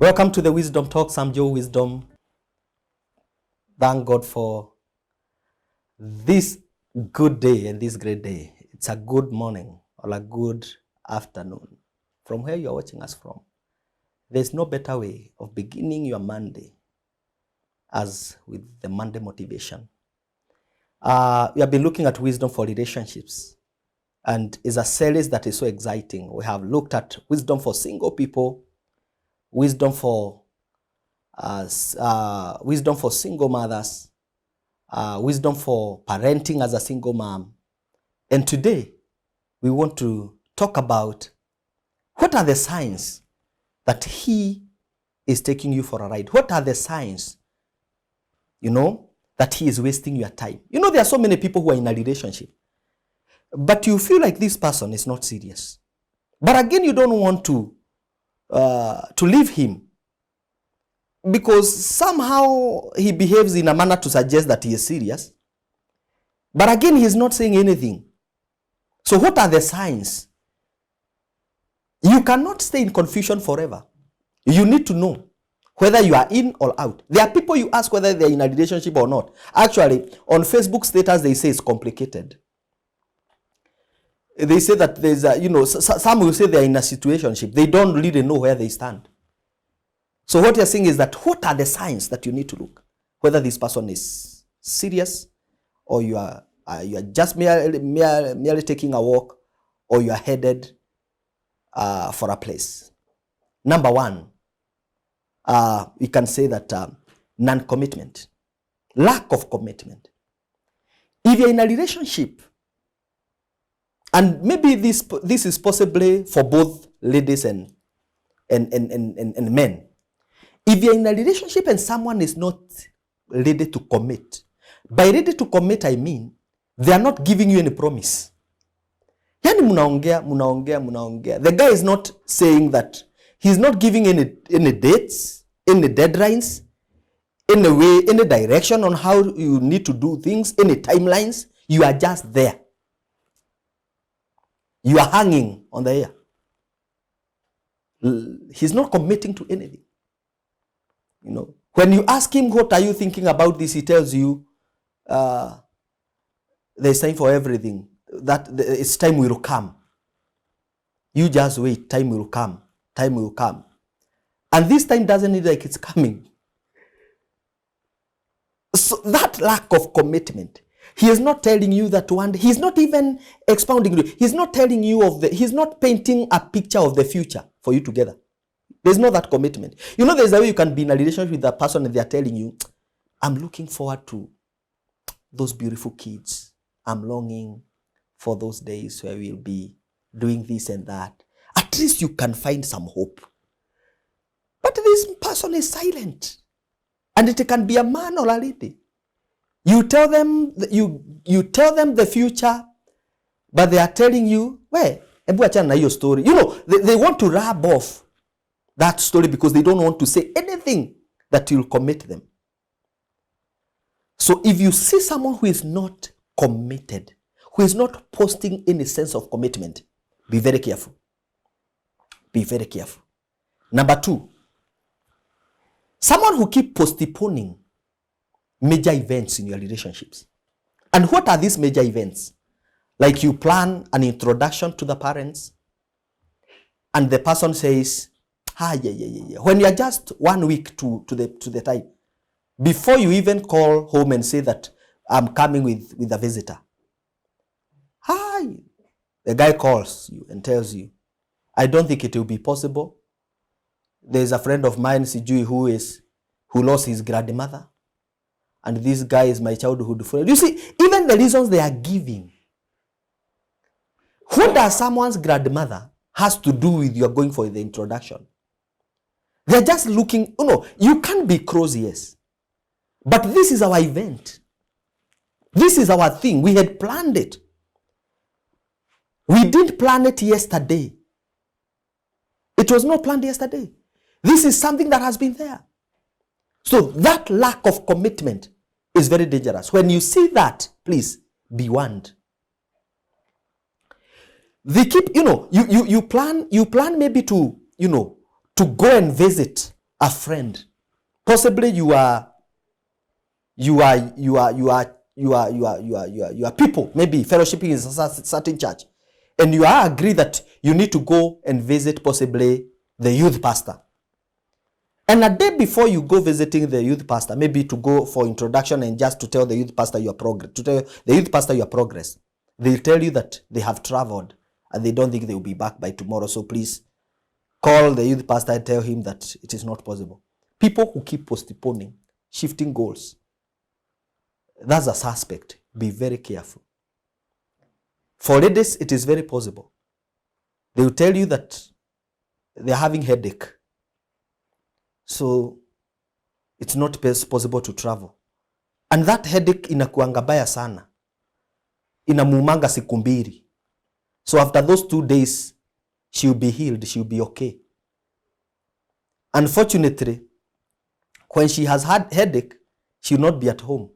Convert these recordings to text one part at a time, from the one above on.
Welcome to the Wisdom Talks. I'm Joe Wisdom. Thank God for this good day and this great day. It's a good morning or a good afternoon from where you're watching us from. There's no better way of beginning your Monday as with the Monday motivation. We have been looking at wisdom for relationships, and it's a series that is so exciting. We have looked at wisdom for single people, wisdom for single mothers, wisdom for parenting as a single mom. And today, we want to talk about what are the signs that he is taking you for a ride. What are the signs, that he is wasting your time? There are so many people who are in a relationship, but you feel like this person is not serious. But again, you don't want to leave him because somehow he behaves in a manner to suggest that he is serious. But again, he is not saying anything. So what are the signs? You cannot stay in confusion forever. You need to know whether you are in or out. There are people you ask whether they're in a relationship or not. Actually, on Facebook status, they say it's complicated. They say that there's some will say they're in a situationship. They don't really know where they stand. So what you're saying is that what are the signs that you need to look? Whether this person is serious, or you are just merely taking a walk, or you are headed for a place. Number one, we can say that non-commitment, lack of commitment. If you're in a relationship, and maybe this is possibly for both ladies and men. If you're in a relationship and someone is not ready to commit, by ready to commit, I mean they are not giving you any promise. Yani munaongea. The guy is not saying that. He's not giving any dates, any deadlines, any way, any direction on how you need to do things, any timelines. You are just there. You are hanging on the air. He's not committing to anything. When you ask him, what are you thinking about this? He tells you, there's time for everything. That it's time will come. You just wait. Time will come. Time will come. And this time doesn't look like it's coming. So that lack of commitment. He is not telling you that one. He's not even expounding. He's not telling you he's not painting a picture of the future for you together. There's no that commitment. There's a way you can be in a relationship with that person and they are telling you, I'm looking forward to those beautiful kids. I'm longing for those days where we'll be doing this and that. At least you can find some hope. But this person is silent. And it can be a man or a lady. You tell them the future, but they are telling you, your story. They want to rub off that story because they don't want to say anything that will commit them. So if you see someone who is not committed, who is not posting any sense of commitment, be very careful. Be very careful. Number two, someone who keeps postponing major events in your relationships. And what are these major events? Like you plan an introduction to the parents, and the person says, when you're just 1 week to the time, before you even call home and say that I'm coming with a visitor. The guy calls you and tells you, I don't think it will be possible. There's a friend of mine, Sijui, who lost his grandmother. And this guy is my childhood friend. You see, even the reasons they are giving. What does someone's grandmother has to do with your going for the introduction? They're just looking, you can't be cross, yes. But this is our event. This is our thing. We had planned it. We didn't plan it yesterday. It was not planned yesterday. This is something that has been there. So that lack of commitment is very dangerous. When you see that, please be warned. They keep, you plan maybe to go and visit a friend. Possibly you are people, maybe fellowshipping in a certain church, and you are agree that you need to go and visit possibly the youth pastor. And a day before you go visiting the youth pastor, maybe to go for introduction and just to tell the youth pastor your progress, they'll tell you that they have traveled and they don't think they will be back by tomorrow. So please call the youth pastor and tell him that it is not possible. People who keep postponing, shifting goals, that's a suspect. Be very careful. For ladies, it is very possible. They will tell you that they're having headache. So it's not possible to travel. And that headache inakuanga baya sana. Inamuumanga siku mbili. So after those 2 days, she'll be healed, she'll be okay. Unfortunately, when she has had headache, she'll not be at home.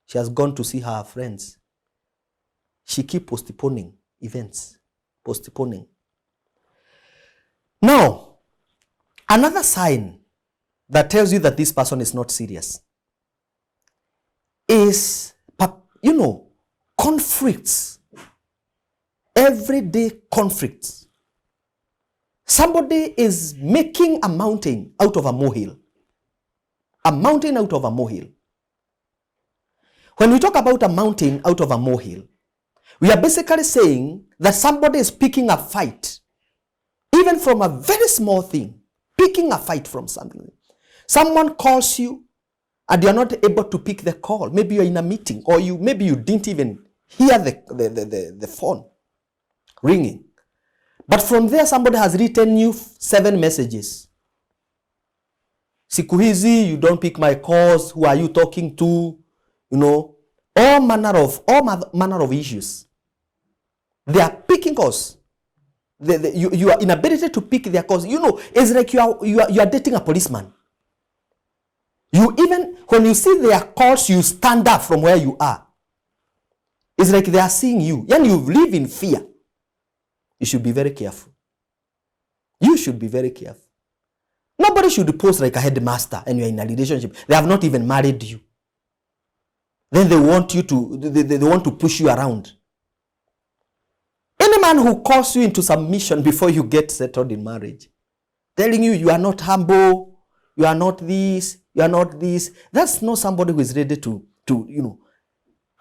She has gone to see her friends. She keep postponing events. Postponing. Now, another sign that tells you that this person is not serious is, conflicts. Everyday conflicts. Somebody is making a mountain out of a molehill. A mountain out of a molehill. When we talk about a mountain out of a molehill, we are basically saying that somebody is picking a fight, even from a very small thing, picking a fight from something. Someone calls you and you're not able to pick the call. Maybe you're in a meeting, or maybe you didn't even hear the phone ringing. But from there, somebody has written you 7 messages. Siku hizi, you don't pick my calls. Who are you talking to? All manner of issues. They are picking calls. Your inability to pick their calls. It's like you are dating a policeman. When you see their calls, you stand up from where you are. It's like they are seeing you. And you live in fear. You should be very careful. You should be very careful. Nobody should pose like a headmaster and you're in a relationship. They have not even married you. Then they want you to, they want to push you around. Any man who calls you into submission before you get settled in marriage, telling you are not humble, you are not this, you are not this, that's not somebody who is ready to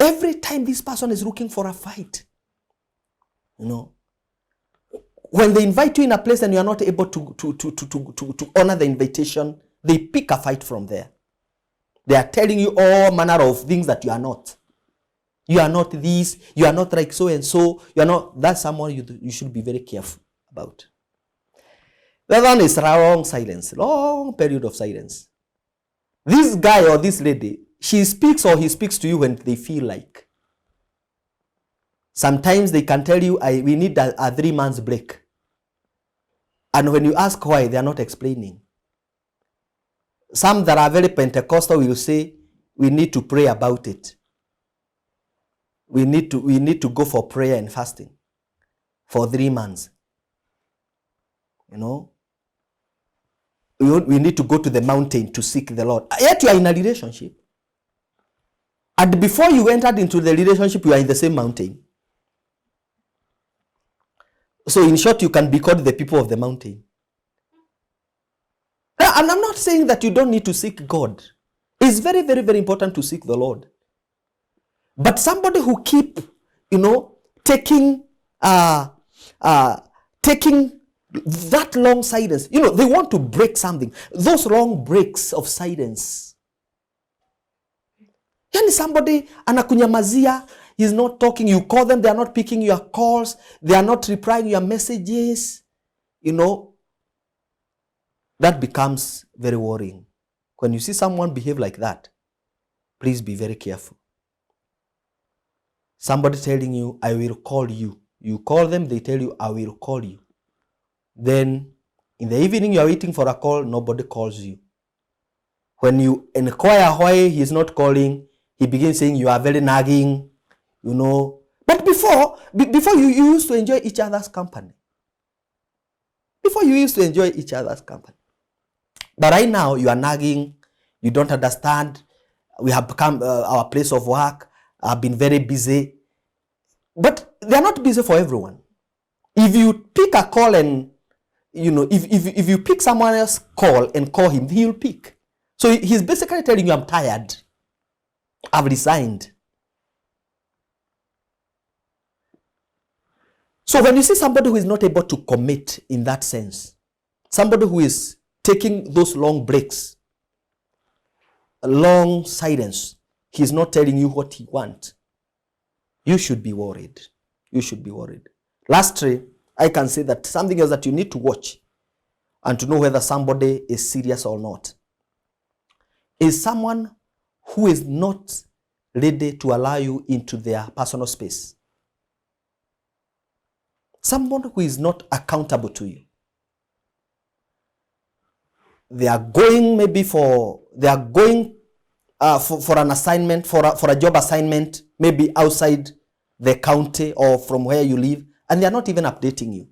every time this person is looking for a fight. When they invite you in a place and you are not able to honor the invitation, they pick a fight from there. They are telling you all manner of things that you are not. You are not this, you are not like so and so, you are not, that's someone you should be very careful about. The other one is long silence, long period of silence. This guy or this lady, she speaks or he speaks to you when they feel like. Sometimes they can tell you, we need a 3 months break. And when you ask why, they are not explaining. Some that are very Pentecostal will say, we need to pray about it. We need to go for prayer and fasting for 3 months. We need to go to the mountain to seek the Lord. Yet you are in a relationship. And before you entered into the relationship, you are in the same mountain. So in short, you can be called the people of the mountain. And I'm not saying that you don't need to seek God. It's very, very, very important to seek the Lord. But somebody who keep, taking that long silence, they want to break something. Those long breaks of silence. Yani somebody anakunyamazia, he's not talking, you call them, they are not picking your calls, they are not replying your messages, that becomes very worrying. When you see someone behave like that, please be very careful. Somebody telling you, I will call you. You call them, they tell you, I will call you. Then in the evening, you are waiting for a call, nobody calls you. When you inquire why he's not calling, he begins saying you are very nagging, But before you used to enjoy each other's company. But right now, you are nagging, you don't understand. We have become our place of work. I've been very busy. But they're not busy for everyone. If you pick a call and, if you pick someone else's call and call him, he'll pick. So he's basically telling you, I'm tired. I've resigned. So when you see somebody who is not able to commit in that sense, somebody who is taking those long breaks, a long silence, he's not telling you what he wants, you should be worried. You should be worried. Lastly, I can say that something else that you need to watch and to know whether somebody is serious or not is someone who is not ready to allow you into their personal space. Someone who is not accountable to you. They are going for an assignment, for a job assignment, maybe outside the county or from where you live, and they are not even updating you.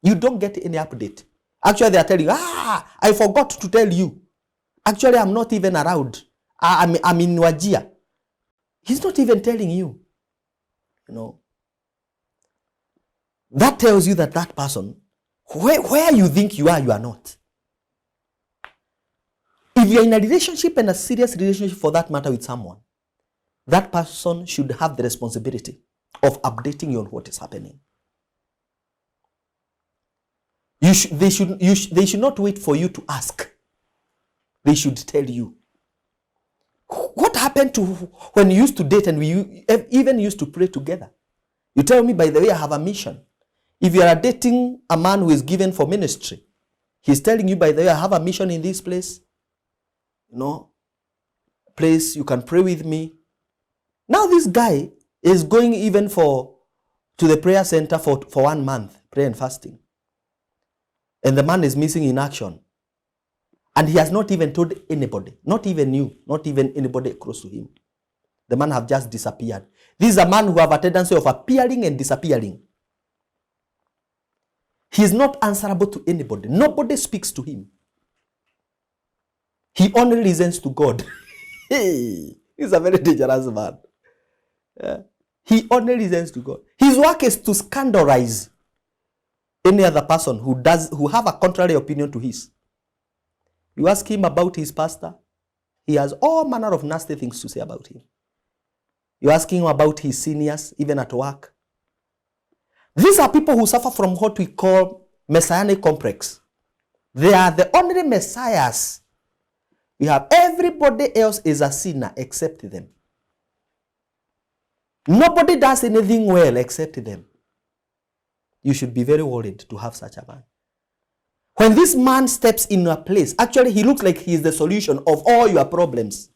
You don't get any update. Actually, they are telling you, I forgot to tell you. Actually, I'm not even around. I'm in Wajia. He's not even telling you. That tells you that person, where you think you are not. If you're in a relationship, and a serious relationship for that matter with someone, that person should have the responsibility of updating you on what is happening. They should not wait for you to ask. They should tell you. What happened to when you used to date and we even used to pray together? You tell me, by the way, I have a mission. If you are dating a man who is given for ministry, he's telling you, by the way, I have a mission in this place. Place you can pray with me. Now this guy is going even to the prayer center for 1 month, prayer and fasting. And the man is missing in action. And he has not even told anybody, not even you, not even anybody close to him. The man have just disappeared. This is a man who have a tendency of appearing and disappearing. He is not answerable to anybody. Nobody speaks to him. He only listens to God. Hey, he's a very dangerous man. Yeah. He only listens to God. His work is to scandalize any other person who have a contrary opinion to his. You ask him about his pastor, he has all manner of nasty things to say about him. You ask him about his seniors, even at work. These are people who suffer from what we call messianic complex. They are the only messiahs. We have everybody else is a sinner except them. Nobody does anything well except them. You should be very worried to have such a man. When this man steps in a place, actually he looks like he is the solution of all your problems.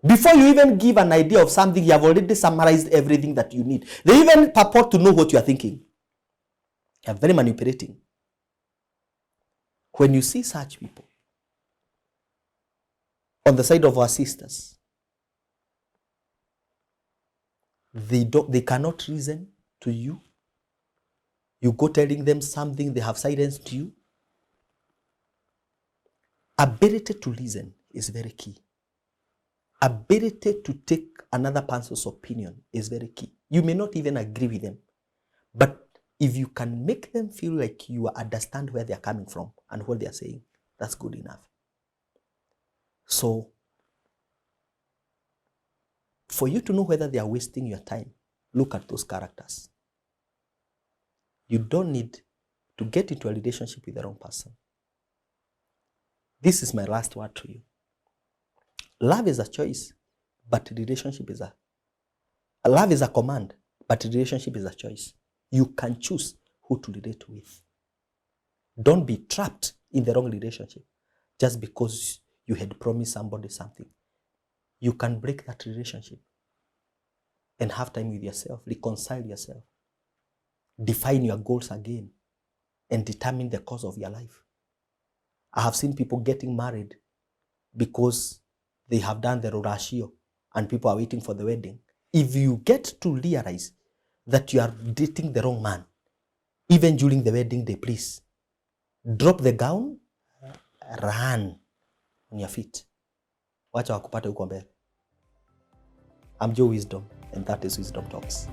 Before you even give an idea of something, you have already summarized everything that you need. They even purport to know what you are thinking. They are very manipulating. When you see such people on the side of our sisters, they cannot reason to you. You go telling them something, they have silenced you. Ability to listen is very key. Ability to take another person's opinion is very key. You may not even agree with them, but if you can make them feel like you understand where they are coming from and what they are saying, that's good enough. So, for you to know whether they are wasting your time, look at those characters. You don't need to get into a relationship with the wrong person. This is my last word to you. Love is a choice, but relationship is love is a command, but relationship is a choice. You can choose who to relate with. Don't be trapped in the wrong relationship just because you had promised somebody something. You can break that relationship and have time with yourself, reconcile yourself, define your goals again, and determine the course of your life. I have seen people getting married because they have done the rorashio and people are waiting for the wedding. If you get to realize that you are dating the wrong man, even during the wedding day, please drop the gown run on your feet. Wacha wakupate huko mbele. I'm Joe Wisdom and that is Wisdom Talks.